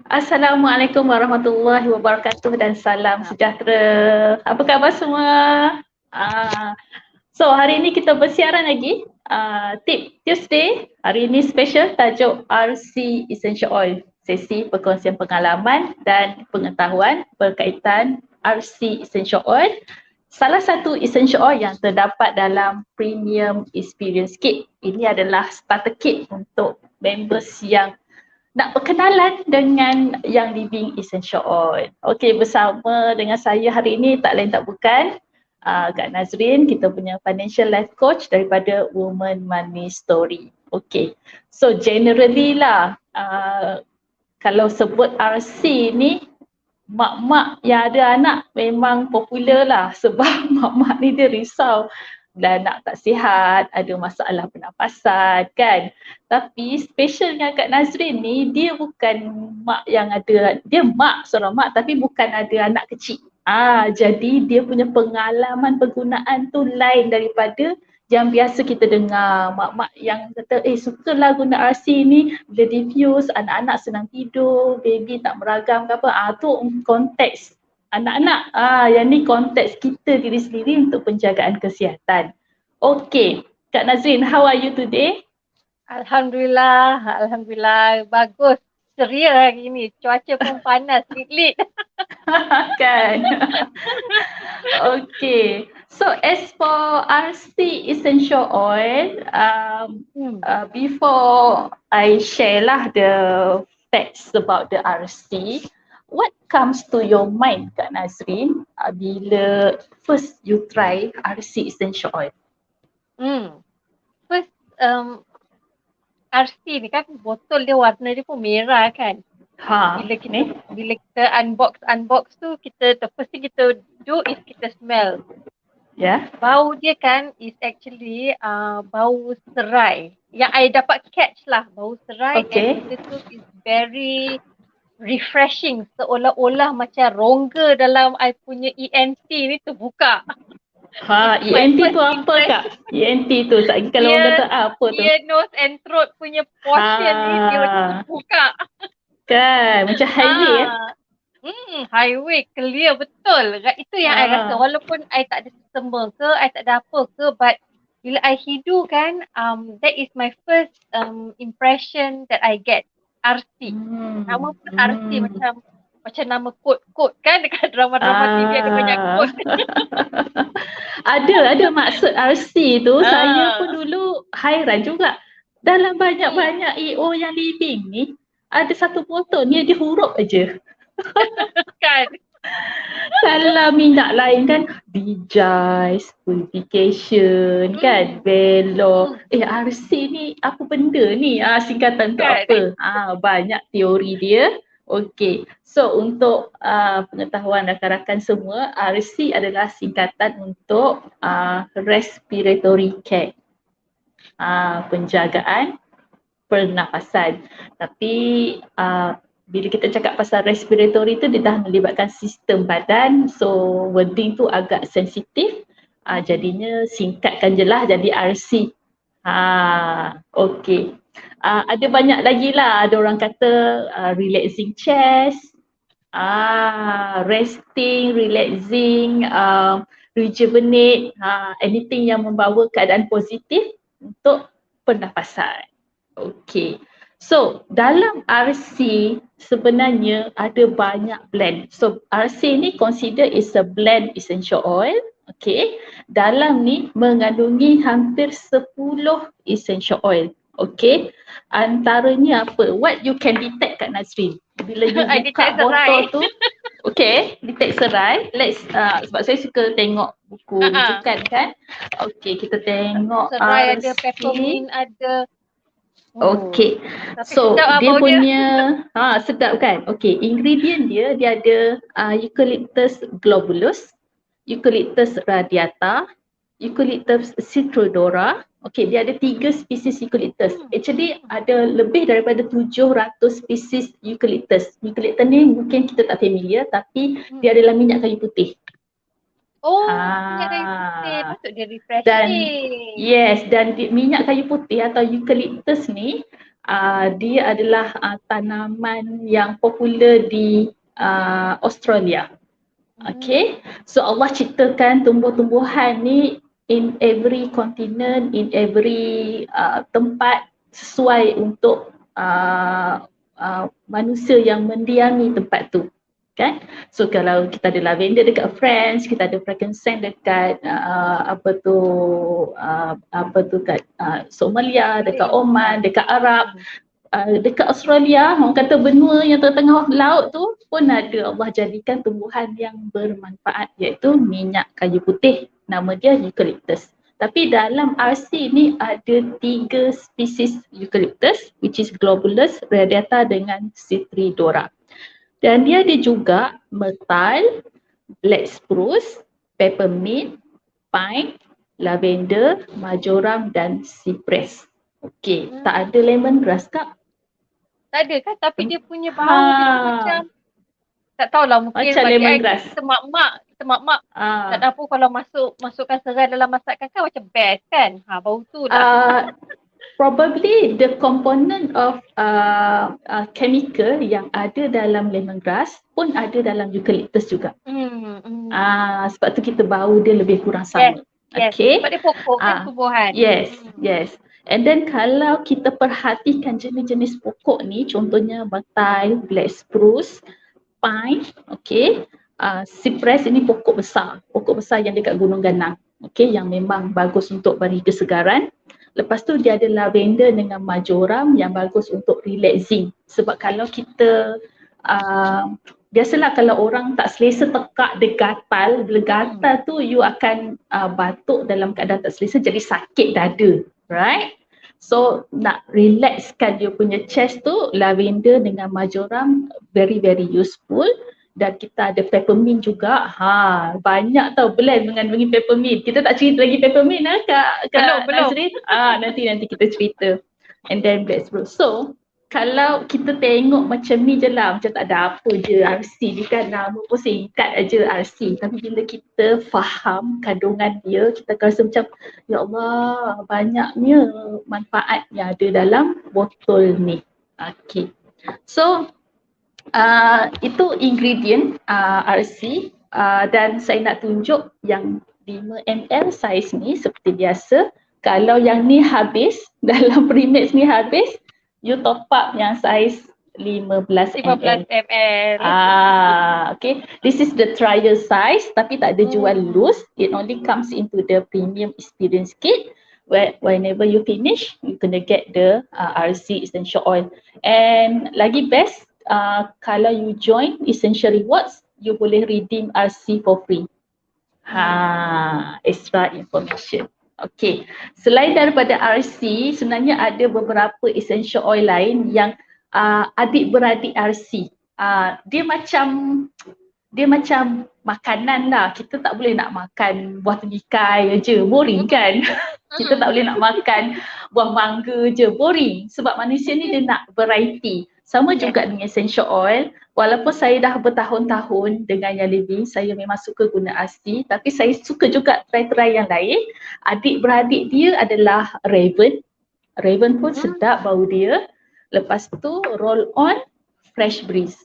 Assalamualaikum warahmatullahi wabarakatuh dan salam sejahtera. Apa khabar semua? Ah, so hari ini kita bersiaran lagi. Tip Tuesday. Hari ini special tajuk RC Essential Oil. Sesi perkongsian pengalaman dan pengetahuan berkaitan RC Essential Oil. Salah satu essential oil yang terdapat dalam Premium Experience Kit. Ini adalah starter kit untuk members yang nak berkenalan dengan Young Living Essential Oil. Okey, bersama dengan saya hari ini tak lain tak bukan Kak Nazrin, kita punya financial life coach daripada Woman Money Story. Okey, so generally lah kalau sebut RC ni, mak-mak yang ada anak memang popular lah sebab mak-mak ni dia risau dan anak tak sihat, ada masalah pernafasan kan. Tapi specialnya Kak Nazrin ni, dia bukan mak yang ada, dia mak, seorang mak tapi bukan ada anak kecil. Jadi dia punya pengalaman penggunaan tu lain daripada yang biasa kita dengar. Mak-mak yang kata, sukalah guna RC ni bila diffuse, anak-anak senang tidur, baby tak meragam ke apa. Tu konteks anak-anak. Yang ni konteks kita diri sendiri untuk penjagaan kesihatan. Okay, Kak Nazrin, how are you today? Alhamdulillah, bagus. Ceria hari ni, cuaca pun panas, lit-lit. Kan? Okay, so as for RC Essential Oil, before I share lah the facts about the RC, what comes to your mind Kak Nazrin bila first you try RC Essential Oil? First, RC ni kan botol dia warna dia pun merah kan. Bila kita unbox tu, the first thing kita do is kita smell. Yeah. Bau dia kan is actually bau serai. Yang I dapat catch lah, bau serai. Okay. And benda tu is very refreshing. Seolah-olah macam rongga dalam I punya ENT ni terbuka. ENT tu apa Kak? ENT tu, kalau orang kata apa tu? Dia nose and throat punya portion ni dia macam terbuka. Kan, macam highway ya? Highway, clear betul. Itu yang I rasa. Walaupun I tak ada sembel ke, I tak ada apa ke, but bila I hidu kan, that is my first impression that I get. RC. Nama pun RC macam nama kod-kod kan dekat drama-drama TV ada banyak kod. Ada maksud RC tu. Saya pun dulu hairan juga. Dalam banyak-banyak EO yang living ni, ada satu botol ni dia huruf aja. Kan. Kalau minyak lain kan Digize, Purification kan, Velo. RC ni apa benda ni? Singkatan tu apa? Banyak teori dia. Okey. So untuk pengetahuan rakan-rakan semua, RC adalah singkatan untuk respiratory care. Penjagaan pernafasan. Tapi bila kita cakap pasal respiratory tu, dia dah melibatkan sistem badan, so wording tu agak sensitif, jadinya singkatkan je lah jadi RC. Okay. Ada banyak lagi lah, ada orang kata relaxing chest, resting, relaxing, rejuvenate, anything yang membawa keadaan positif untuk pernafasan. Okay. So, dalam RC sebenarnya ada banyak blend. So, RC ni consider is a blend essential oil. Okay. Dalam ni mengandungi hampir 10 essential oil. Okay. Antaranya apa? What you can detect Kak Nazrin? Bila you buka botol tu. Okay, detect serai. Let's, sebab saya suka tengok buku rujukan kan. Okay, kita tengok serai RC. Ada peppermint, ada. Okay, so dia punya sedap kan. Okay, ingredient dia ada Eucalyptus globulus, Eucalyptus radiata, Eucalyptus citrodora. Okay, dia ada 3 spesies Eucalyptus. Actually ada lebih daripada 700 spesies Eucalyptus. Eucalyptus ni mungkin kita tak familiar, tapi dia adalah minyak kayu putih. Minyak kayu putih, patut dia refreshing. Dan minyak kayu putih atau eucalyptus ni Dia adalah tanaman yang popular di Australia. Okay, so Allah ciptakan tumbuh-tumbuhan ni in every continent, in every tempat sesuai untuk manusia yang mendiami tempat tu. Kan? So kalau kita ada lavender dekat France, kita ada frankincense dekat kat Somalia, dekat Oman, dekat Arab, dekat Australia, orang kata benua yang tengah laut tu pun ada Allah jadikan tumbuhan yang bermanfaat, iaitu minyak kayu putih. Nama dia eucalyptus. Tapi dalam RC ni ada 3 spesies eucalyptus, which is globulus, radiata dengan citridora. Dan dia ada juga myrtle, black spruce, peppermint, pine, lavender, marjoram dan cypress. Okey, tak ada lemongrass Kak? Tak ada kan, tapi dia punya bau dia tu macam tak tahulah, mungkin macam bagi lemongrass. kita mak-mak tak ada apa kalau masukkan serai dalam masakan kan macam best kan. Bau tu lah. Probably the component of chemical yang ada dalam lemongrass pun ada dalam eucalyptus juga. Sebab tu kita bau dia lebih kurang sama. Yes. Okay. Sebab dia pokok kan tumbuhan. Yes. And then kalau kita perhatikan jenis-jenis pokok ni, contohnya myrtle, black spruce, pine, okay. Cypress ini pokok besar yang dekat Gunung Ganang. Okay, yang memang bagus untuk beri kesegaran. Lepas tu dia ada lavender dengan marjoram yang bagus untuk relaxing. Sebab kalau kita biasalah kalau orang tak selesa tekak dia gatal, bila gatal tu you akan batuk dalam keadaan tak selesa, jadi sakit dada, right? So nak relaxkan dia punya chest tu, lavender dengan marjoram very very useful. Dan kita ada peppermint juga. Banyak tau blend mengandungi peppermint. Kita tak cerita lagi peppermint Kak Nazrin. Nanti kita cerita. And then black spruce. So kalau kita tengok macam ni je lah, macam tak ada apa je RC ni kan, nama pun singkat aja RC. Tapi bila kita faham kandungan dia, kita akan rasa macam ya Allah, banyaknya manfaat yang ada dalam botol ni. Okay. So itu ingredient RC, dan saya nak tunjuk yang 5 ml saiz ni seperti biasa. Kalau yang ni habis, dalam premix ni habis, you top up yang saiz 15 ml. Okay, this is the trial size tapi tak ada jual loose. It only comes into the premium experience kit. Whenever you finish, you gonna get the RC essential oil. And lagi best, kalau you join Essential Rewards, you boleh redeem RC for free. Extra information. Okay, selain daripada RC, sebenarnya ada beberapa essential oil lain yang adik-beradik RC. Dia macam makanan lah. Kita tak boleh nak makan buah tenggikai je, boring kan? Kita tak boleh nak makan buah mangga je, boring. Sebab manusia ni dia nak variety. Sama juga dengan essential oil. Walaupun saya dah bertahun-tahun dengan yang living, saya memang suka guna RC, tapi saya suka juga try yang lain. Adik-beradik dia adalah Raven. Raven pun sedap bau dia. Lepas tu roll on Fresh Breeze.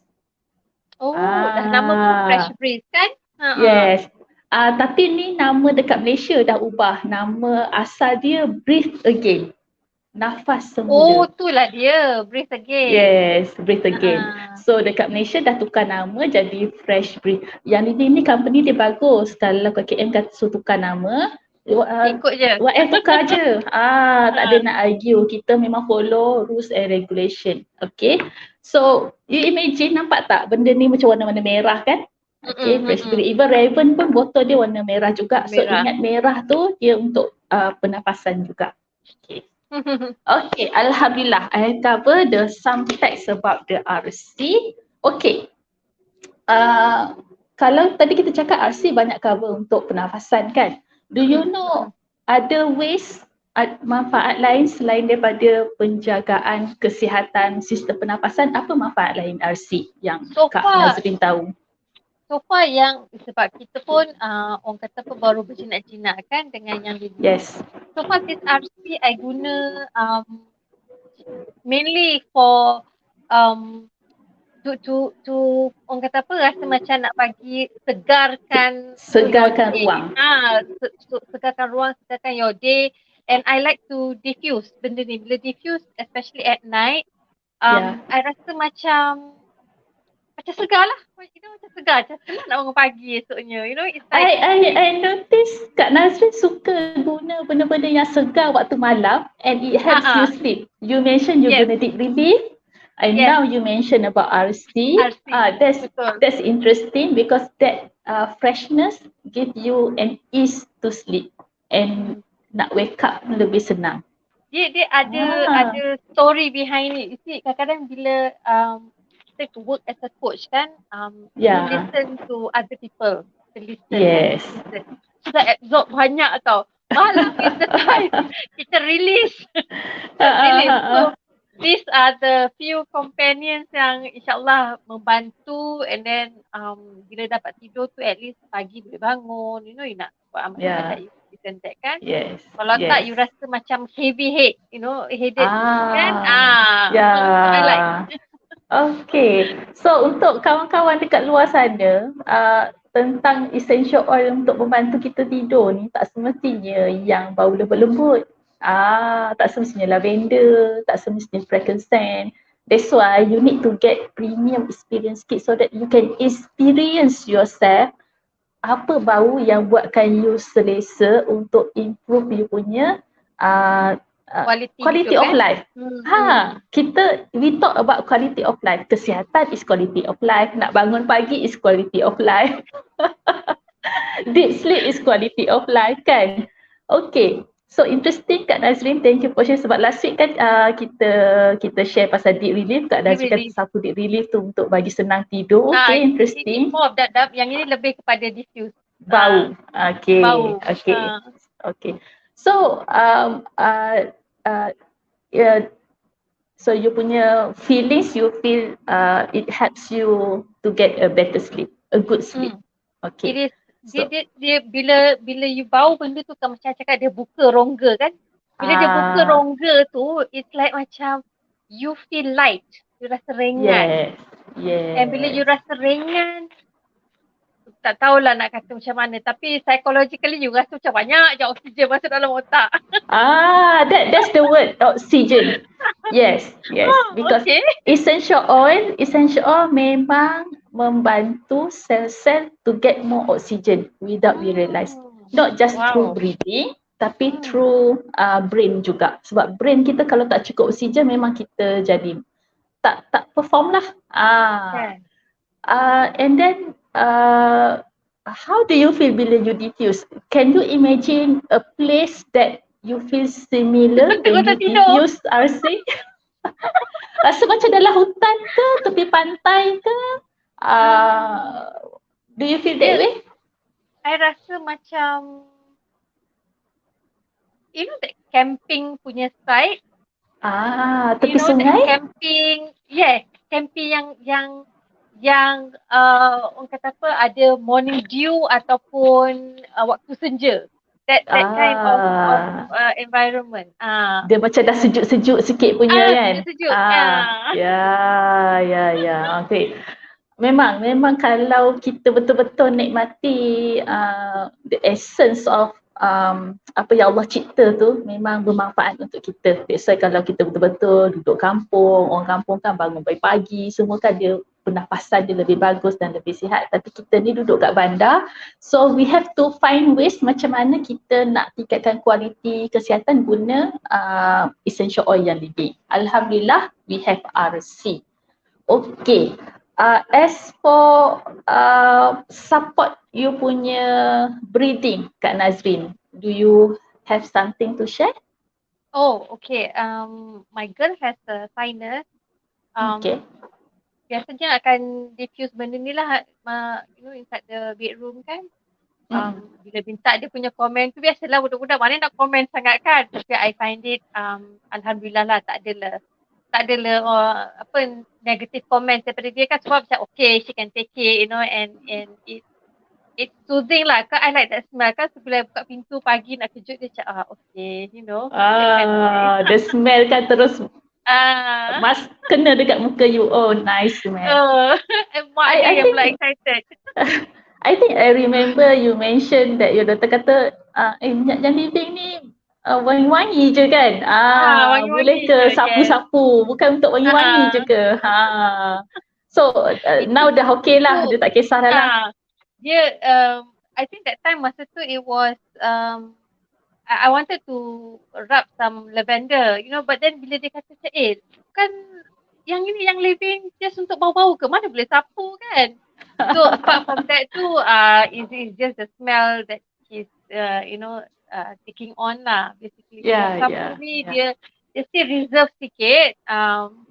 Dah nama pun Fresh Breeze kan? Yes. Tapi ni nama dekat Malaysia dah ubah. Nama asal dia Breathe Again. Nafas semula. Itulah dia, Breathe Again. Yes, Breathe Again. So dekat Malaysia dah tukar nama jadi Fresh Breeze. Yang ini company dia bagus. Kalau KM kata suruh tukar nama, ikut je. Tukar je. Tak ada nak argue. Kita memang follow rules and regulation. Okay. So you imagine, nampak tak benda ni macam warna-warna merah kan? Okay, Fresh Breeze. Even Raven pun botol dia warna merah juga. So ingat merah tu dia untuk pernafasan juga. Okay. Okay, Alhamdulillah. I cover some facts about the RC. Okay. Kalau tadi kita cakap RC banyak cover untuk pernafasan kan? Do you know other ways, manfaat lain selain daripada penjagaan kesihatan sistem pernafasan? Apa manfaat lain RC yang Kak Nazrin tahu? So far yang sebab kita pun orang kata pun baru berjinak-jinak kan dengan yang ini. Yes. So far this RC I guna mainly for to orang kata apa, rasa macam nak bagi segarkan Segarkan your day. ruang. Segarkan ruang, segarkan your day. And I like to diffuse benda ni. Bila diffuse, especially at night, I rasa macam segar lah. You know, macam segar. Macam senang nak bangun pagi esoknya. You know, it's like I notice Kak Nazrin suka guna benda-benda yang segar waktu malam and it helps you sleep. You mentioned you gonna deep relief and now you mention about RC. That's interesting because that freshness give you an ease to sleep and nak wake up lebih senang. Dia ada story behind it. You see, kadang-kadang bila kita to work as a coach kan, you listen to other people. Yes. Kita absorb banyak tau. Malam is the time kita release. So these are the few companions yang insyaAllah membantu, and then bila dapat tidur tu at least pagi boleh bangun. You know, you nak buat amal-amal that kan. Kalau tak you rasa macam heavy head, you know, headed kan. So I like. Okay. So untuk kawan-kawan dekat luar sana, tentang essential oil untuk membantu kita tidur ni tak semestinya yang bau lembut-lembut. Tak semestinya lavender, tak semestinya frankincense. That's why you need to get premium experience kit so that you can experience yourself apa bau yang buatkan you selesa untuk improve you punya quality of life. We talk about quality of life. Kesihatan is quality of life. Nak bangun pagi is quality of life. Deep sleep is quality of life kan. Okay. So interesting Kak Nazrin, thank you for share. Sebab last week kan kita share pasal deep relief. Kak Nazrin kata sapu deep relief tu untuk bagi senang tidur. Okay, interesting. More of that, yang ini lebih kepada diffuse. Bau. Okay. Bau. Okay. So so you punya feelings, you feel it helps you to get a better sleep, a good sleep. Okay. It is. Dia bila you bau benda tu kan macam cakap dia buka rongga kan. Bila dia buka rongga tu, it's like macam you feel light. You rasa ringan. Yes. And bila you rasa ringan, tak tahulah nak kata macam mana, tapi psychologically you rasa macam banyak je oksigen masuk dalam otak. That's the word, oxygen. Yes. Because essential oil memang membantu sel-sel to get more oxygen without we realize. Not just through breathing, tapi through brain juga. Sebab brain kita kalau tak cukup oksigen memang kita jadi tak perform lah. And then how do you feel bila you diffuse? Can you imagine a place that you feel similar when you diffuse RC? Rasa macam dalam hutan ke, tepi pantai ke? Do you feel that way? I rasa macam you know that camping punya site. Tepi sungai? Camping, camping yang orang kata apa, ada morning dew ataupun waktu senja. That kind of environment. Dia macam dah sejuk-sejuk sikit punya kan? Sejuk-sejuk. Okay. Memang kalau kita betul-betul nikmati the essence of apa yang Allah cipta tu memang bermanfaat untuk kita. That's why kalau kita betul-betul duduk kampung, orang kampung kan bangun pagi-pagi, semua kan dia pernafasan dia lebih bagus dan lebih sihat. Tapi kita ni duduk kat bandar, so we have to find ways macam mana kita nak tingkatkan kualiti kesihatan guna essential oil yang lebih. Alhamdulillah we have RC. Okay. As for support you punya breathing Kak Nazrin, do you have something to share? Oh, okay. My girl has a sinus. Biasanya akan diffuse benda ni lah, you know, inside the bedroom kan. Bila minta dia punya komen tu, biasalah budak-budak mana nak komen sangat kan. Tapi I find it, Alhamdulillah lah, tak adalah negative comment daripada dia kan. Semua macam okay, she can take it, you know, and it's soothing lah. Kan I like that smell kan. Sebelum buka pintu pagi nak kejut dia macam okay, you know. The smell kan terus Mas kena dekat muka you. Oh, nice man. Mak dia I yang think pula excited. I think I remember you mentioned that your doktor kata minyak jam living ni wangi-wangi je kan? Boleh Wangi-wangi je, ke yes. sapu-sapu? Bukan untuk wangi-wangi je ke? So now dah okay lah. Dia tak kisah dah lah. Dia, I think that time masa tu it was, I wanted to rub some lavender, you know, but then bila dia kata macam, kan yang ini yang living just untuk bau-bau ke? Mana boleh sapu kan? So apart from that tu, it's just the smell that he's, taking on lah basically. Yeah, Kalau sapu ni dia still reserve sikit,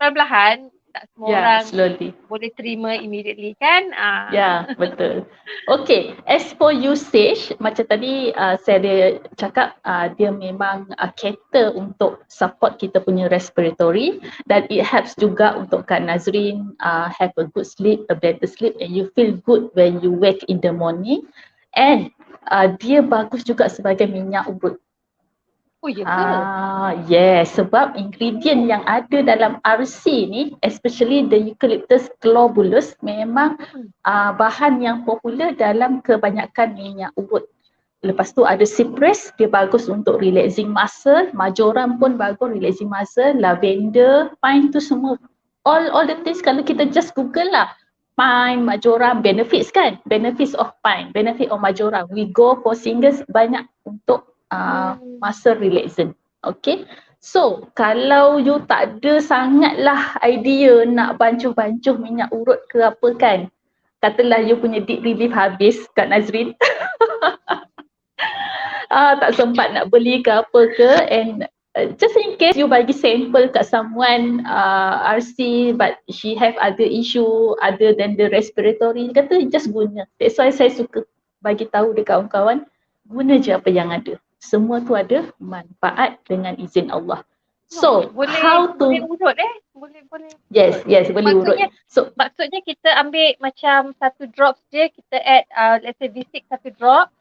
perlahan-lahan, tak semua orang slowly. boleh terima immediately kan? Ya, betul. Okay, as for usage, macam tadi saya ada cakap dia memang cater untuk support kita punya respiratory dan it helps juga untuk Kak Nazrin have a good sleep, a better sleep and you feel good when you wake in the morning and dia bagus juga sebagai minyak urut. Oh ya ke? Yes, sebab ingredient yang ada dalam RC ni, especially the Eucalyptus globulus, memang bahan yang popular dalam kebanyakan minyak urut. Lepas tu ada cypress, dia bagus untuk relaxing muscle, majoram pun bagus relaxing muscle, lavender, pine tu semua. All the things kalau kita just google lah, pine, majoram, benefits kan? Benefits of pine, benefit of majoram. We go for singles banyak untuk muscle relaxant. Okay. So, kalau you tak ada sangatlah idea nak bancuh-bancuh minyak urut ke apa kan, katalah you punya deep relief habis Kak Nazrin. Tak sempat nak beli ke apa ke and just in case you bagi sample kat someone RC but she have other issue other than the respiratory, kata just guna. That's why saya suka bagi tahu dekat kawan-kawan, guna je apa yang ada. Semua tu ada manfaat dengan izin Allah. So, how to boleh urut boleh Yes, boleh urut. So maksudnya kita ambil macam satu drop je, kita add let's say bisik satu drop.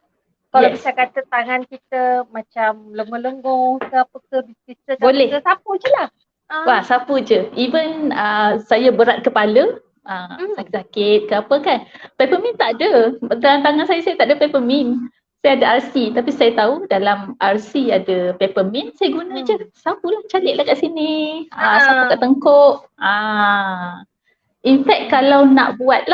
Kalau bisa kata tangan kita macam lengur-lengur ke apa ke, bisa boleh. Sapu je lah. Wah, sapu je. Even saya berat kepala, sakit ke apa kan, peppermint tak ada. Dalam tangan saya tak ada peppermint. Saya ada RC, tapi saya tahu dalam RC ada peppermint, saya guna je. Sapu lah, caliklah kat sini. Sapu kat tengkuk. In fact, kalau nak buat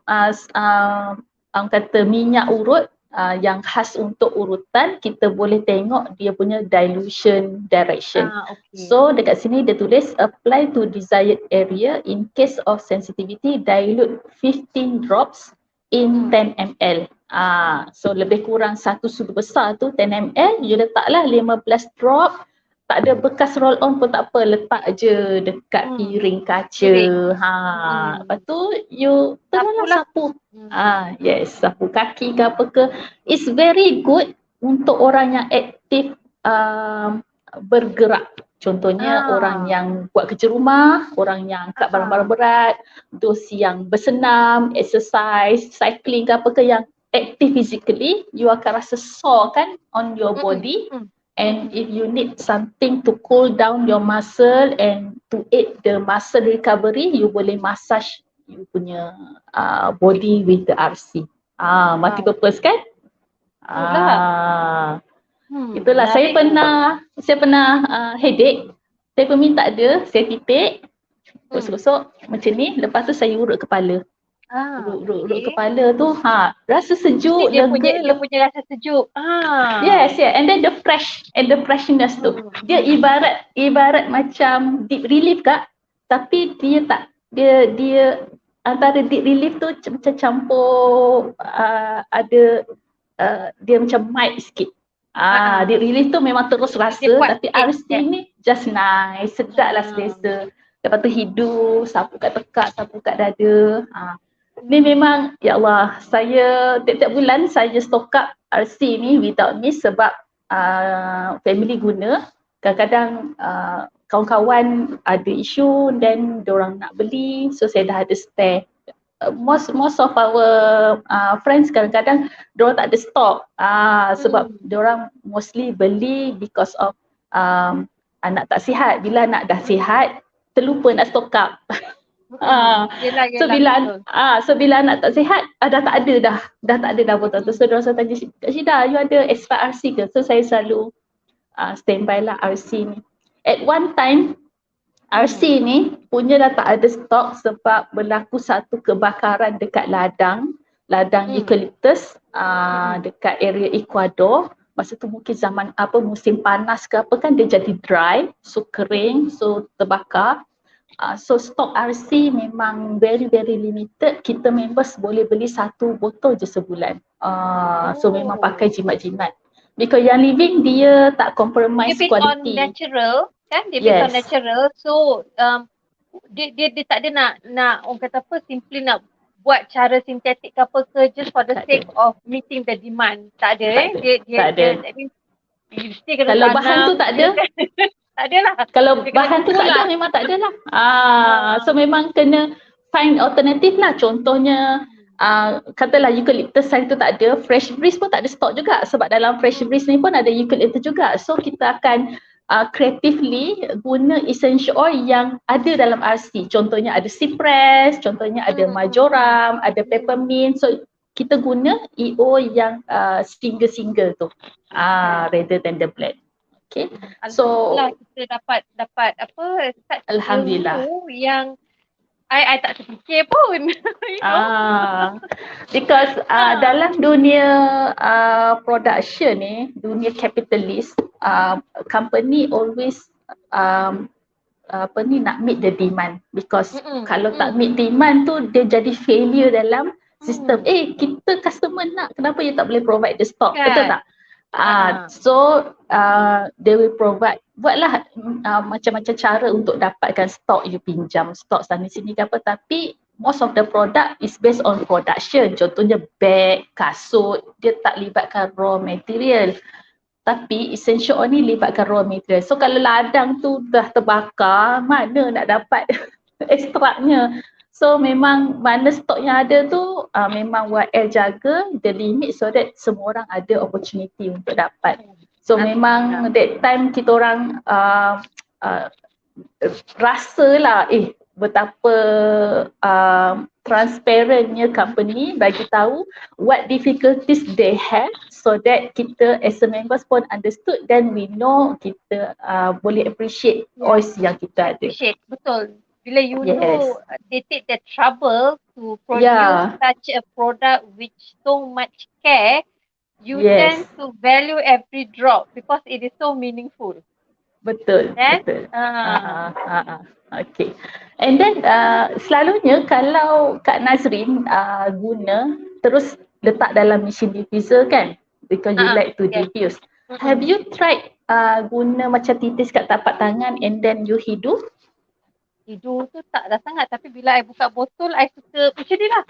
orang kata minyak urut yang khas untuk urutan, kita boleh tengok dia punya dilution direction. So dekat sini dia tulis apply to desired area in case of sensitivity, dilute 15 drops in 10 ml. So lebih kurang satu sudu besar tu 10 ml, you letaklah 15 drop. Tak ada bekas roll on pun tak apa, letak je dekat piring kaca. Lepas tu you teruslah sapu. Yes, sapu kaki ke apa ke. It's very good untuk orang yang aktif bergerak. Contohnya orang yang buat kerja rumah, orang yang angkat barang-barang berat, those yang bersenam, exercise, cycling ke apa ke yang active physically, you akan rasa sore kan on your body. And if you need something to cool down your muscle and to aid the muscle recovery, you boleh massage you punya body with the RC. Multi-purpose kan? Itulah. Saya pernah headache. Saya pun tak ada, saya titik, gosok-gosok macam ni. Lepas tu saya urut kepala. Urut kepala tu rasa sejuk, dia lega. punya rasa sejuk. Yes, and then the freshness tu. Dia ibarat macam deep relief Kak, tapi dia tak, dia antara deep relief tu macam campur ada dia macam mild sikit. Deep relief tu memang terus rasa, tapi RC ni just nice, sedap lah selesa. Lepas tu hidung, sapu kat tekak, sapu kat dada. Ni memang, ya Allah, saya tiap-tiap bulan saya stock up RC ni without miss sebab family guna. Kadang-kadang kawan-kawan ada isu dan diorang nak beli, so saya dah ada spare. Most of our friends kadang-kadang diorang tak ada stock sebab diorang mostly beli because of anak tak sihat. Bila anak dah sihat, terlupa nak stock up. Yelah, So bila anak tak sihat, dah tak ada dah botol tu. So dia orang tanya, Kak Syida, you ada extra RC ke? So saya selalu standby lah RC ni. At one time, RC ni punya dah tak ada stok sebab berlaku satu kebakaran dekat ladang eucalyptus dekat area Ecuador. Masa tu mungkin zaman musim panas ke apa kan, dia jadi dry, so kering, so terbakar. So stok RC memang very limited. Kita members boleh beli 1 botol je sebulan. So memang pakai jimat-jimat. Because yang living dia tak compromise quality. Dia based on natural kan? Dia based on natural. So dia tak ada nak orang kata apa, simply nak buat cara sintetik ke apa ke just for the sake of meeting the demand. Tak ada Tak ada. Kalau bahan tu tak ada. Tak ada lah. Kalau bahan tu tak ada, memang tak ada lah. So memang kena find alternative lah. Contohnya katalah eucalyptus sari tu tak ada, fresh breeze pun tak ada stok juga sebab dalam fresh breeze ni pun ada eucalyptus juga. So kita akan creatively guna essential oil yang ada dalam RC. Contohnya ada cypress, contohnya ada marjoram, ada peppermint. So kita guna EO yang single tu rather than the blend. Okay. So kita dapat apa, alhamdulillah yang I tak terfikir pun. Because dalam dunia production ni, dunia capitalist, company always nak meet the demand. Because kalau tak meet demand tu, dia jadi failure dalam sistem. Kita customer nak, kenapa you tak boleh provide the stock? Betul tak? So they will provide, buatlah macam-macam cara untuk dapatkan stok. You pinjam stok sana sini ke apa, tapi most of the product is based on production. Contohnya bag, kasut, dia tak libatkan raw material. Tapi essential oil ni libatkan raw material. So kalau ladang tu dah terbakar, mana nak dapat ekstraknya? So memang mana stok yang ada tu memang YL jaga the limit so that semua orang ada opportunity untuk dapat. So memang that time kita orang rasalah betapa transparentnya company bagi tahu what difficulties they have so that kita as a members pun understood, then we know kita boleh appreciate oils yang kita ada. Betul. Bila you know they take the trouble to produce such a product with so much care, you tend to value every drop because it is so meaningful. Betul. Okay. And then selalunya kalau Kak Nazrin guna terus letak dalam mesin diffuser kan, because you like to diffuse. Have you tried guna macam titis kat tapak tangan and then you hidup? Hidup tu tak dah sangat, tapi bila I buka botol, I suka macam ni lah.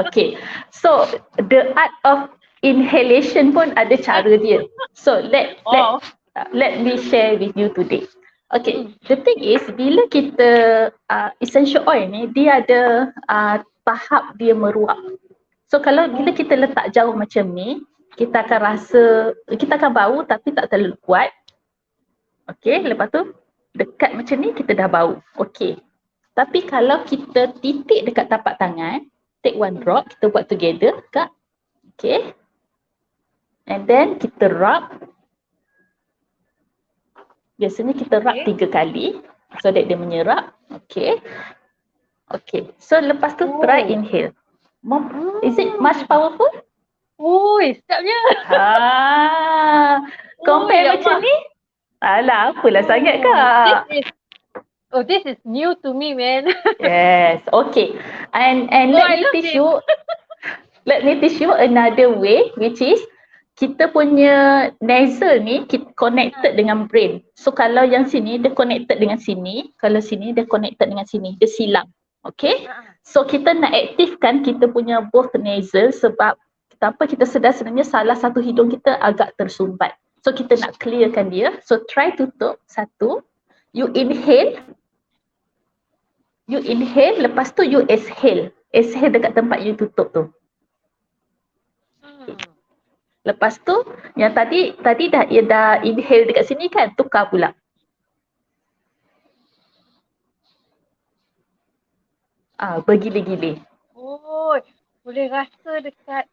Okay. So the art of inhalation pun ada cara dia. So let me share with you today. Okay, the thing is bila kita essential oil ni dia ada tahap dia meruap. So kalau bila kita letak jauh macam ni, kita akan rasa, kita akan bau tapi tak terlalu kuat. Okay, lepas tu dekat macam ni kita dah bau. Okay. Tapi kalau kita titik dekat tapak tangan, take one drop, kita buat together, Kak. Okay. And then kita rub. Biasanya kita rub 3 kali so that dia menyerap. Okay. Okay. So lepas tu try inhale. Is it much powerful? Sedapnya. Compare macam ni? Alah, apalah sangat Kak. This is new to me, man. Yes, okay. And let me teach you another way, which is kita punya nasal ni connected dengan brain. So kalau yang sini dia connected dengan sini, kalau sini dia connected dengan sini, dia silang. Okay? So kita nak aktifkan kita punya both nasal sebab kita sedar sebenarnya salah satu hidung kita agak tersumbat. So kita nak clearkan dia. So try tutup satu. You inhale. Lepas tu you exhale. Exhale dekat tempat you tutup tu. Lepas tu yang tadi dah inhale dekat sini kan, tukar pula. Bergile-gile. Oh, boleh rasa dekat,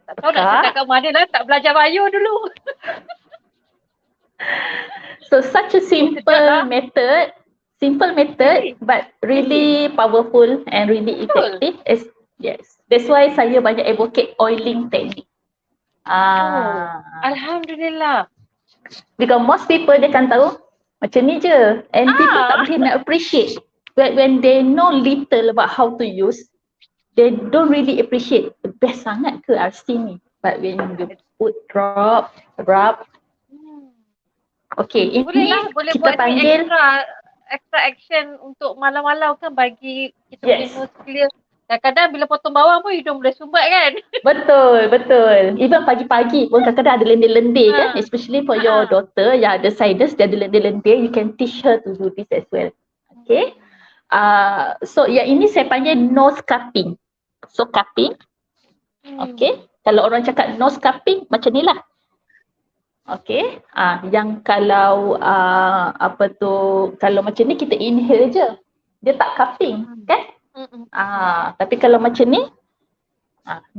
tak tahu nak cakap kat mana lah, tak belajar bio dulu. So such a simple method, but really powerful and really effective. Yes, that's why saya banyak advocate oiling technique. Alhamdulillah. Because most people dia kan tahu macam ni je, and people tak boleh nak appreciate. But when they know little about how to use, they don't really appreciate. Best sangat ke RC ni? But when you put drop, rub, okay, ini boleh kita buat panggil extra action untuk malam-malam kan, bagi kita boleh nose clear. Kadang-kadang bila potong bawang pun hidung boleh sumbat kan. Betul. Even pagi-pagi pun kadang-kadang ada lendir-lendir kan, especially for your daughter yang ada sinus, dia ada lendir-lendir, you can teach her to do this as well. Okay. So yang ini saya panggil nose cupping. So cupping. Okay. Kalau orang cakap nose cupping macam ni lah. Okay. Yang kalau kalau macam ni kita inhale je. Dia tak cupping kan? Tapi kalau macam ni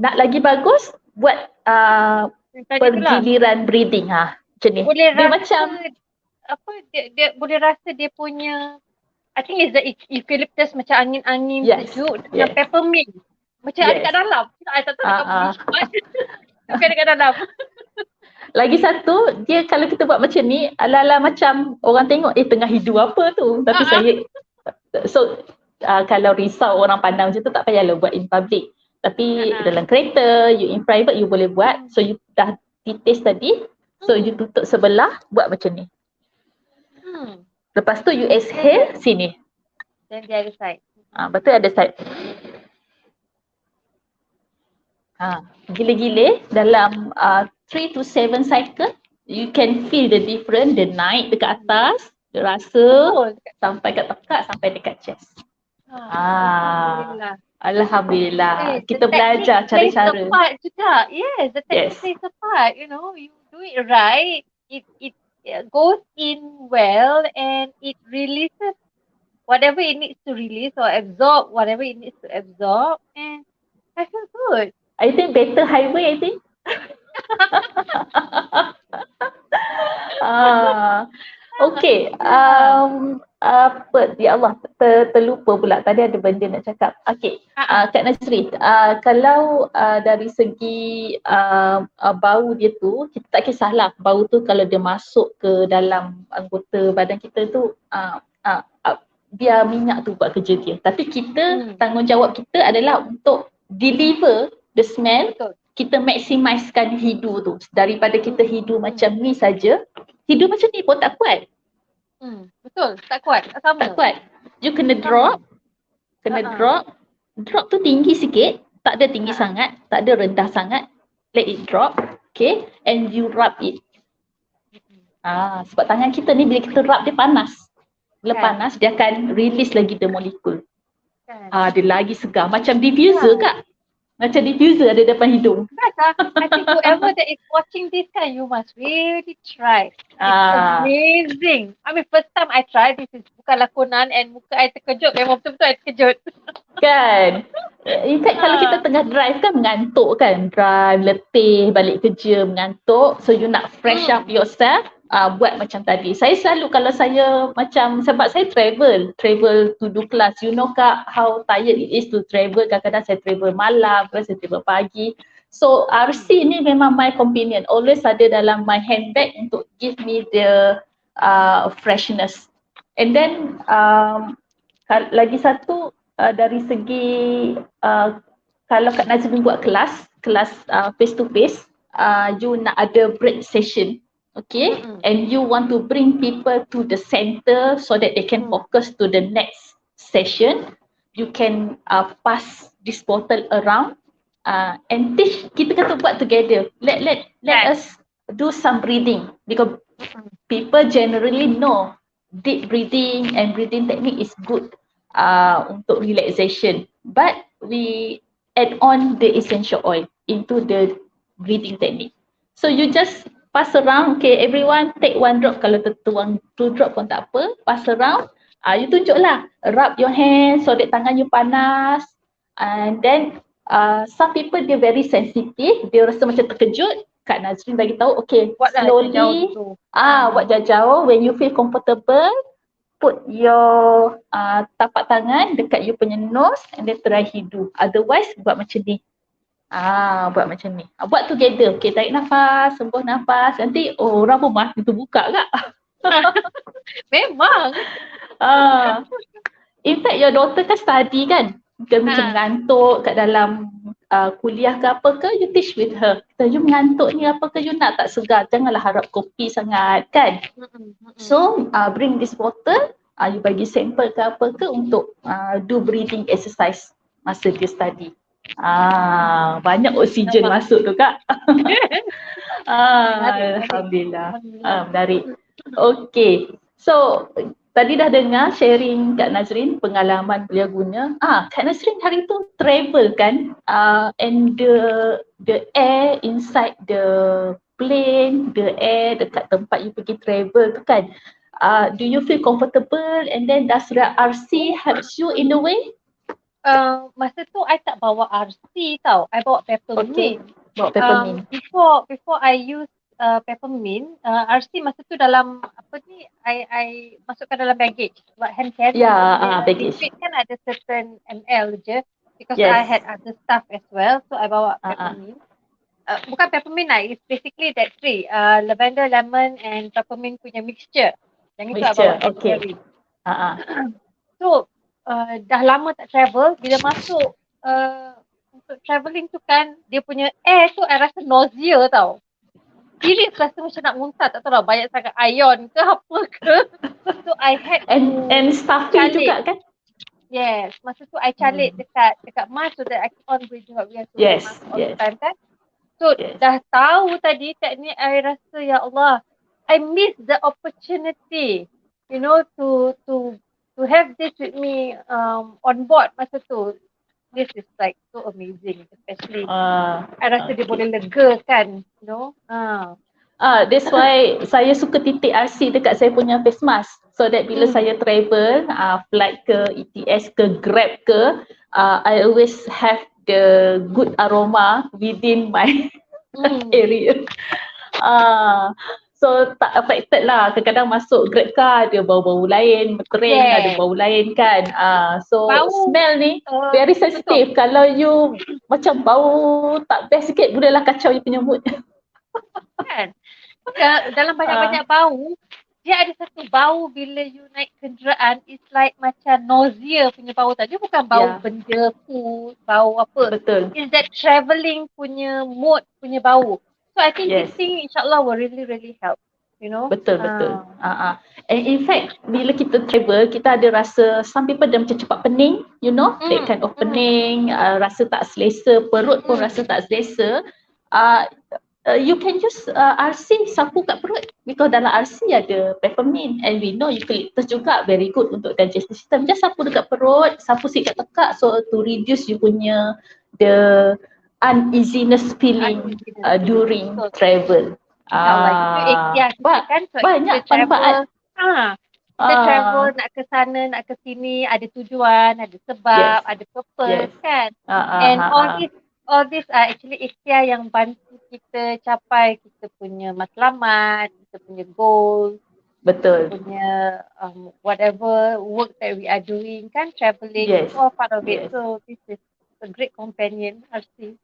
nak lagi bagus buat pergiliran breathing macam ni. Boleh dia rasa macam dia boleh rasa dia punya, I think it's the eucalyptus, macam angin-angin sejuk dengan peppermint. Macam ada kat dalam. I tak tahu nak dekat dalam. Lagi satu, dia kalau kita buat macam ni, ala-ala macam orang tengok tengah hidu apa tu. Tapi saya kalau risau orang pandang macam tu, tak payahlah buat in public. Tapi dalam kereta, you in private, you boleh buat. So you dah test tadi, so you tutup sebelah, buat macam ni. Lepas tu you exhale sini. Then the other side. Betul, ada side. Gila-gila dalam 3 to 7 cycle, you can feel the difference. Dia naik dekat atas, dia rasa sampai kat tekak, sampai dekat chest. Alhamdulillah. Kita belajar cara-cara. The part juga. Yes, the technique plays a part. You know, you do it right, it goes in well, and it releases whatever it needs to release, or absorb whatever it needs to absorb, and I feel good. I think better highway, I think. Okay. Ya Allah, terlupa pula. Tadi ada benda nak cakap. Okay. Kak Nasri, kalau dari segi bau dia tu, kita tak kisahlah. Bau tu kalau dia masuk ke dalam anggota badan kita tu, biar minyak tu buat kerja dia. Tapi kita, tanggungjawab kita adalah untuk deliver the smell. Betul. Kita maximiskan hidu tu. Daripada kita hidu macam ni saja, hidu macam ni pun tak kuat. Betul, tak kuat, tak kuat. You kena drop. Drop tu tinggi sikit, tak ada tinggi sangat, tak ada rendah sangat. Let it drop. Okay, and you rub it. Sebab tangan kita ni bila kita rub dia panas. Bila panas dia akan release lagi the molecule. Dia lagi segar. Macam diffuser Kak. Macam diffuser ada depan hidung. I think whoever that is watching this kan, you must really try. It's amazing. I mean, first time I try, this is bukan lakonan, and muka I terkejut. Memang betul-betul I terkejut. Kan? In fact, kalau kita tengah drive kan, mengantuk kan. Drive, letih, balik kerja, mengantuk. So you nak fresh up yourself. Buat macam tadi. Saya selalu kalau saya macam, sebab saya travel to do class. You know Kak, how tired it is to travel. Kadang-kadang saya travel malam, kadang saya travel pagi. So RC ni memang my companion. Always ada dalam my handbag untuk give me the freshness. And then lagi satu dari segi kalau Kak Nazrin buat kelas face to face, you nak ada break session. Okay, and you want to bring people to the center so that they can focus to the next session. You can pass this bottle around and teach. Kita kata buat together. Let us do some breathing, because people generally know deep breathing and breathing technique is good untuk relaxation. But we add on the essential oil into the breathing technique. So you just pass around, okay, everyone take 1 drop, kalau tertuang 2 drop pun tak apa, pass around. You tunjuklah, rub your hands so that tangan you panas, and then some people dia very sensitive, dia rasa macam terkejut. Kak Nazrin bagi tahu, okay, Buatlah jauh-jauh slowly, dulu. buat jauh-jauh. When you feel comfortable, put your tapak tangan dekat you punya nose and then try hidung. Otherwise, buat macam ni. Buat macam ni. Buat together. Okay, tarik nafas, sembur nafas. Nanti orang pun mati terbuka kak. Memang. In fact, your daughter kan study kan? Dia macam mengantuk kat dalam kuliah ke apa ke, you teach with her. Kita, you mengantuk ni apa ke, you nak tak segar. Janganlah harap kopi sangat kan. So, bring this water. You bagi sampel ke apa ke untuk do breathing exercise masa dia study. Banyak oksigen masuk tu kak. Alhamdulillah. Menarik. Okay. So tadi dah dengar sharing Kak Nazrin pengalaman beliau guna. Kak Nazrin hari tu travel kan? And the air inside the plane, the air dekat tempat you pergi travel tu kan. Do you feel comfortable and then does the RC helps you in a way? Masa tu I tak bawa RC tau. I bawa peppermint. Okay. Bawa peppermint. Before I use peppermint, RC masa tu dalam apa ni, I masukkan dalam baggage. Buat hand carry. Baggage. Di kan ada certain ml je. Because I had other stuff as well. So I bawa peppermint. Bukan peppermint lah. It's basically that three. Lavender, lemon and peppermint punya mixture. Yang itu I bawa hand carry. So dah lama tak travel, bila masuk untuk travelling tu kan, dia punya air tu I rasa nausea tau. Serius rasa macam nak muntah, tak tahu lah banyak sangat ion ke apa ke. So I had and stuffy juga kan? Yes, masa tu I calik dekat mask so that I keep on breathing out. We have to wear mask all the time kan. So dah tahu tadi teknik, I rasa ya Allah, I miss the opportunity, you know, to have this with me on board masa tu. This is like so amazing, especially I rasa dia boleh lega kan, you know. That's why saya suka titik RC dekat saya punya face mask, so that bila saya travel, flight ke, ETS ke, Grab ke, I always have the good aroma within my area. So tak affected lah. Kadang-kadang masuk Grab car ada bau-bau lain, train ada bau lain kan. So bau, smell ni very sensitive. Kalau you macam bau tak best sikit, bolehlah kacau you punya mood. Kan? Dalam banyak-banyak bau, dia ada satu bau bila you naik kenderaan, it's like macam nausea punya bau tadi. Dia bukan bau benda food, bau apa. Betul. It's that travelling punya mood punya bau. So I think this thing insyaAllah will really really help, you know. Betul. And in fact bila kita travel, kita ada rasa some people dia macam cepat pening, you know, that kind of pening, rasa tak selesa, perut pun rasa tak selesa. You can use RC sapu kat perut, because dalam RC ada peppermint and we know eucalyptus juga very good untuk digestive system. Just sapu dekat perut, sapu sikit tekak, so to reduce you punya the uneasiness feeling during travel. Banyak manfaat. Kita travel nak ke sana, nak ke sini, ada tujuan, ada sebab, ada purpose kan. And all this are actually ikhtiar yang bantu kita capai kita punya matlamat, kita punya goal. Betul. Kita punya whatever work that we are doing kan, travelling, it's all part of it. So this is a great companion, RC.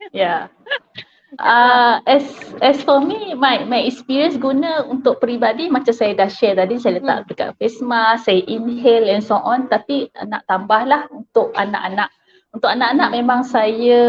As for me, my experience guna untuk peribadi macam saya dah share tadi, saya letak dekat face mask, saya inhale and so on. Tapi nak tambahlah untuk anak-anak. Untuk anak-anak memang saya,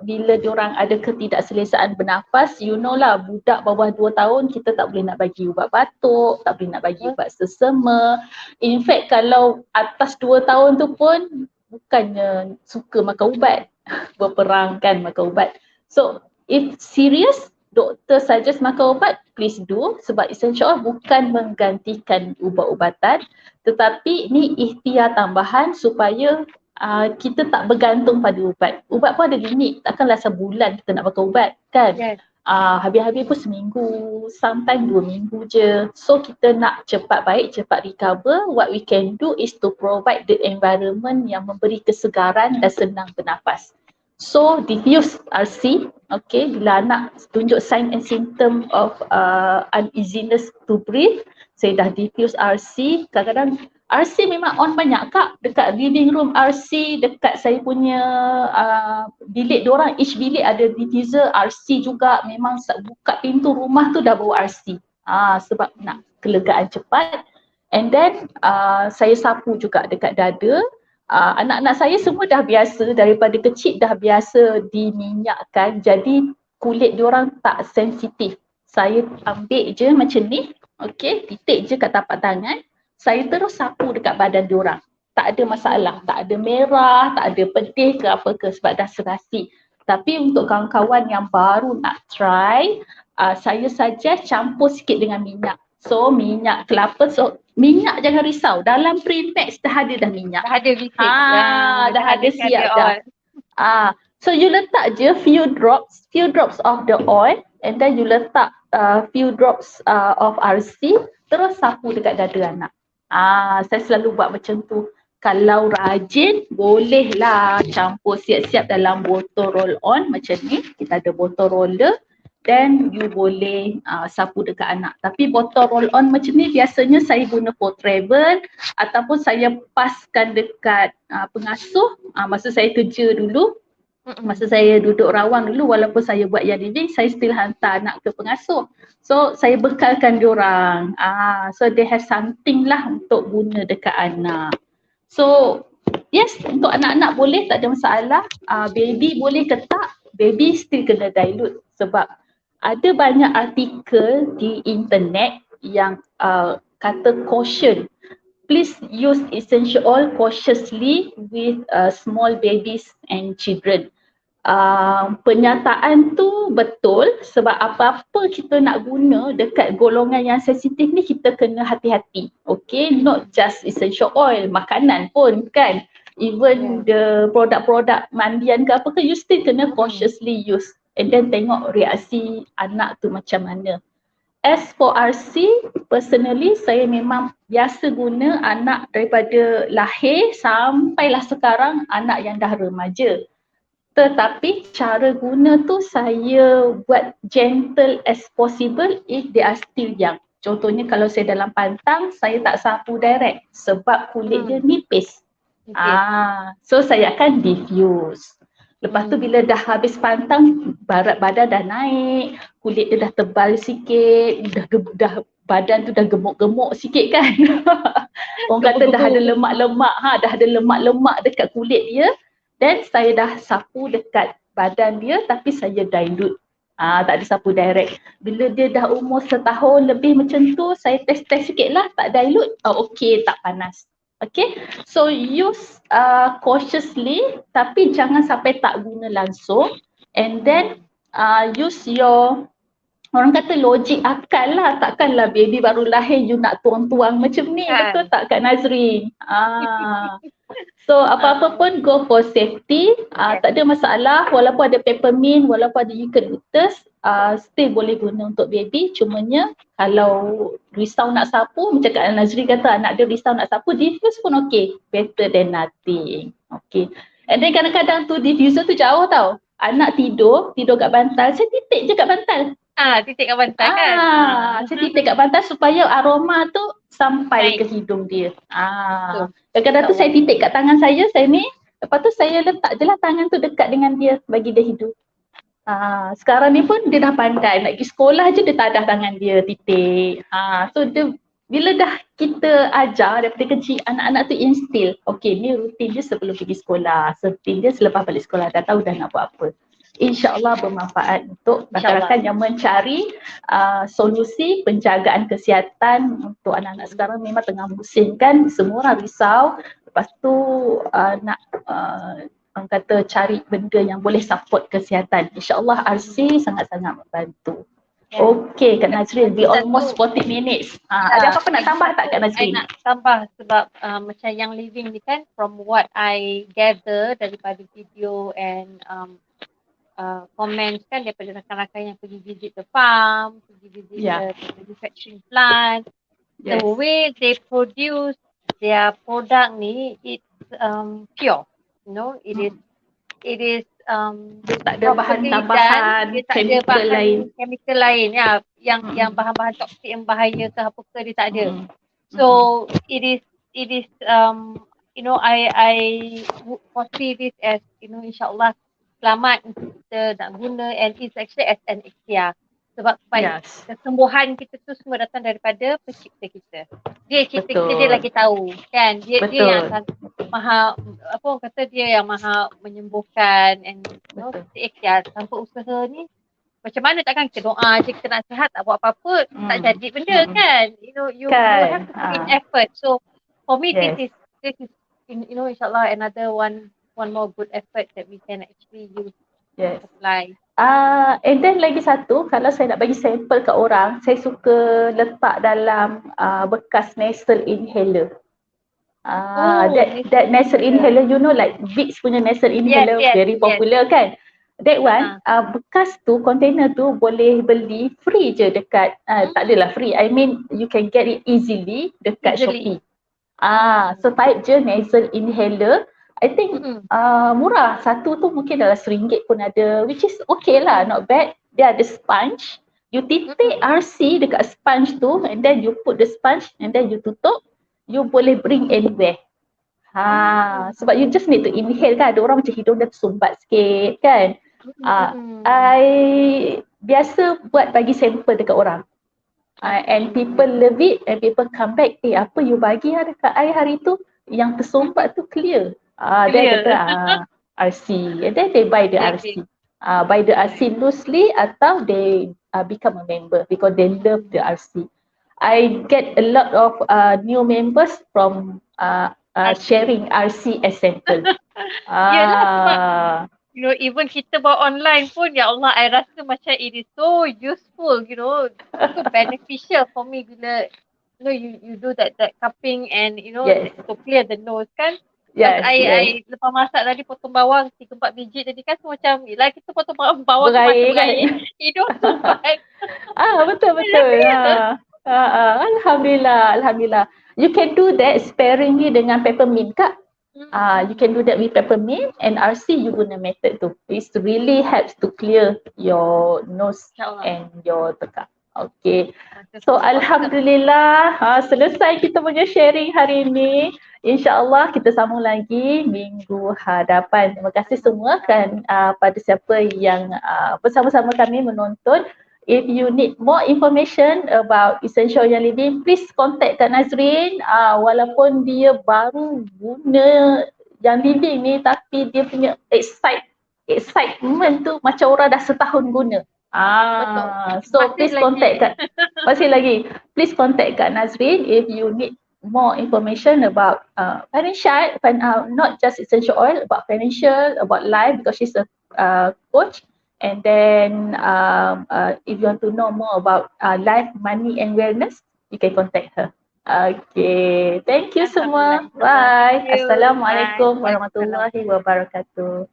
bila diorang ada ketidakselesaan bernafas, you know lah, budak bawah 2 tahun kita tak boleh nak bagi ubat batuk, tak boleh nak bagi ubat sesama. In fact kalau atas 2 tahun tu pun bukannya suka makan ubat, berperang kan makan ubat. So if serious, doktor suggest makan ubat, please do, sebab insyaAllah bukan menggantikan ubat-ubatan, tetapi ni ikhtiar tambahan supaya kita tak bergantung pada ubat. Ubat pun ada limit, takkanlah sebulan kita nak makan ubat kan. Habis-habis pun seminggu, sometimes 2 minggu je. So kita nak cepat baik, cepat recover, what we can do is to provide the environment yang memberi kesegaran dan senang bernafas. So diffuse RC, okay, bila anak tunjuk sign and symptom of uneasiness to breathe, saya dah diffuse RC. Kadang-kadang RC memang on banyak kak, dekat living room RC, dekat saya punya bilik diorang, each bilik ada diffuser RC juga. Memang buka pintu rumah tu dah bawa RC, sebab nak kelegaan cepat. And then saya sapu juga dekat dada. Anak-anak saya semua dah biasa, daripada kecil dah biasa diminyakkan, jadi kulit diorang tak sensitif. Saya ambil je macam ni, okay, titik je kat tapak tangan, saya terus sapu dekat badan diorang. Tak ada masalah, tak ada merah, tak ada pedih ke apa ke, sebab dah serasi. Tapi untuk kawan-kawan yang baru nak try, saya suggest campur sikit dengan minyak. So minyak kelapa, so minyak jangan risau, dalam premix dah ada dah minyak. Dah ada bisik. Dah ada siap dah. So you letak je few drops of the oil, and then you letak few drops of RC, terus sapu dekat dada anak. Saya selalu buat macam tu. Kalau rajin, bolehlah campur siap-siap dalam botol roll-on macam ni. Kita ada botol roller, then you boleh sapu dekat anak. Tapi botol roll-on macam ni biasanya saya guna for travel, ataupun saya paskan dekat pengasuh. Masa saya kerja dulu, masa saya duduk rawang dulu, walaupun saya buat yang living, saya still hantar anak ke pengasuh. So saya bekalkan diorang. So they have something lah untuk guna dekat anak. So yes, untuk anak-anak boleh, tak ada masalah. Baby boleh ke tak? Baby still kena dilute, sebab ada banyak artikel di internet yang kata caution, please use essential oil cautiously with small babies and children. Penyataan tu betul, sebab apa-apa kita nak guna dekat golongan yang sensitif ni, kita kena hati-hati. Okay, not just essential oil, makanan pun kan, even the produk-produk mandian ke apa ke, you still kena cautiously use, and then tengok reaksi anak tu macam mana. As for RC, personally saya memang biasa guna anak daripada lahir sampailah sekarang, anak yang dah remaja. Tetapi cara guna tu saya buat gentle as possible if they are still young. Contohnya kalau saya dalam pantang, saya tak sapu direct sebab kulit dia nipis. So saya akan diffuse. Lepas tu bila dah habis pantang, barat badan dah naik, kulit dia dah tebal sikit, dah badan tu dah gemuk-gemuk sikit kan. Orang kata dah ada lemak-lemak, dah ada lemak-lemak dekat kulit dia. Then saya dah sapu dekat badan dia, tapi saya dilute. Tak ada sapu direct. Bila dia dah umur 1 tahun lebih macam tu, saya test-test sikit lah, tak dilute. Okay, tak panas. Okay, so use cautiously, tapi jangan sampai tak guna langsung. And then use your, orang kata logik akal lah. Takkanlah baby baru lahir you nak tuang-tuang macam ni. Betul tak Kak Nazrin? So apa-apa pun go for safety. Tak ada masalah, walaupun ada peppermint, walaupun ada eucalyptus, still boleh guna untuk baby. Cumanya kalau risau nak sapu, macam Kak Nazri kata anak dia risau nak sapu, diffuse pun okay, better than nothing. Okay. And then kadang-kadang tu diffuser tu jauh tau. Anak tidur kat bantal, saya titik je kat bantal. Titik kat bantal kan? Saya titik kat bantal supaya aroma tu sampai ke hidung dia. Kadang-kadang tu saya titik kat tangan saya ni, lepas tu saya letak je lah tangan tu dekat dengan dia bagi dia hidup. Sekarang ni pun dia dah pandai, nak pergi sekolah je dia tadah tangan dia titik. So dia, bila dah kita ajar daripada kecil, anak-anak tu instill, okay ni rutin dia sebelum pergi sekolah, rutin dia selepas balik sekolah, dah tahu dah nak buat apa. InsyaAllah bermanfaat untuk rakan-rakan yang mencari solusi penjagaan kesihatan untuk anak-anak sekarang. Memang tengah musim kan, semua orang risau, lepas tu nak orang kata cari benda yang boleh support kesihatan. InsyaAllah RC sangat-sangat membantu. Okay Kak Nazrin, we almost 40 minutes. Ada apa-apa nak tambah tak Kak Nazrin? Nak tambah sebab macam yang living ni kan, from what I gather daripada video and comments kan daripada rakan-rakan yang pergi visit the farm, pergi visit the manufacturing plant. The way they produce their product ni, it's pure. You know, it is dia tak ada bahan tambahan, dia tak ada bahan chemical lain ya, yang bahan-bahan toksik yang bahaya ke apa ke, dia tak ada. So it is you know, I would foresee this as, you know, insyaAllah selamat untuk kita nak guna, and it's actually as an ikhtiar. Sebab kesembuhan kita tu semua datang daripada pencipta kita. Dia cipta kita, dia lagi tahu kan. Dia yang akan maha, apa orang kata, dia yang maha menyembuhkan, and you know, ikhtiar. Tanpa usaha ni macam mana, takkan kita doa je kita nak sihat, tak buat apa-apa, tak jadi benda kan. You know, you have to put in effort. So for me this is you know, insyaAllah another one more good effort that we can actually use to apply. And then lagi satu, kalau saya nak bagi sampel kat orang, saya suka letak dalam bekas nasal inhaler. That nasal inhaler, you know, like Vicks punya nasal inhaler, very popular kan. That one, bekas tu, container tu boleh beli free je dekat, tak adalah free, I mean you can get it easily dekat Shopee. So type je nasal inhaler, I think murah. Satu tu mungkin dalam RM1 pun ada, which is okay lah, not bad. Dia ada sponge, you titik RC dekat sponge tu, and then you put the sponge, and then you tutup, you boleh bring anywhere. Sebab you just need to inhale kan, ada orang macam hidung dia tersumbat sikit kan. I biasa buat bagi sampel dekat orang. And people love it, and people come back, apa you bagi dekat I hari tu, yang tersumbat tu clear. Dia kata RC, and then they buy the RC. Buy the RC loosely atau they become a member because they love the RC. I get a lot of new members from sharing RC as sample. You know, even kita bawa online pun, ya Allah, I rasa macam it is so useful, you know, so beneficial for me bila, you know, you do that cupping and, you know, to clear the nose kan. I lepas masak tadi potong bawang 3-4 biji tadi kan, macam yelah kita potong bawang berair, hidung sumbat. Betul. Alhamdulillah. You can do that sparingly dengan peppermint kak. You can do that with peppermint and RC, you guna method tu. It really helps to clear your nose and your tekak. Okay. So alhamdulillah, selesai kita punya sharing hari ini. InsyaAllah kita sambung lagi minggu hadapan. Terima kasih semua kan pada siapa yang bersama-sama kami menonton. If you need more information about Essential Yang Living, please contact Kak Nazrin. Walaupun dia baru guna Yang Living ni, tapi dia punya excitement tu macam orang dah setahun guna. So please contact Kak. Masih lagi. Please contact Kak Nazrin if you need more information about financial, not just essential oil, about financial, about life, because she's a coach. And then if you want to know more about life, money and wellness, you can contact her. Okay, thank you semua. Bye. Assalamualaikum warahmatullahi wabarakatuh.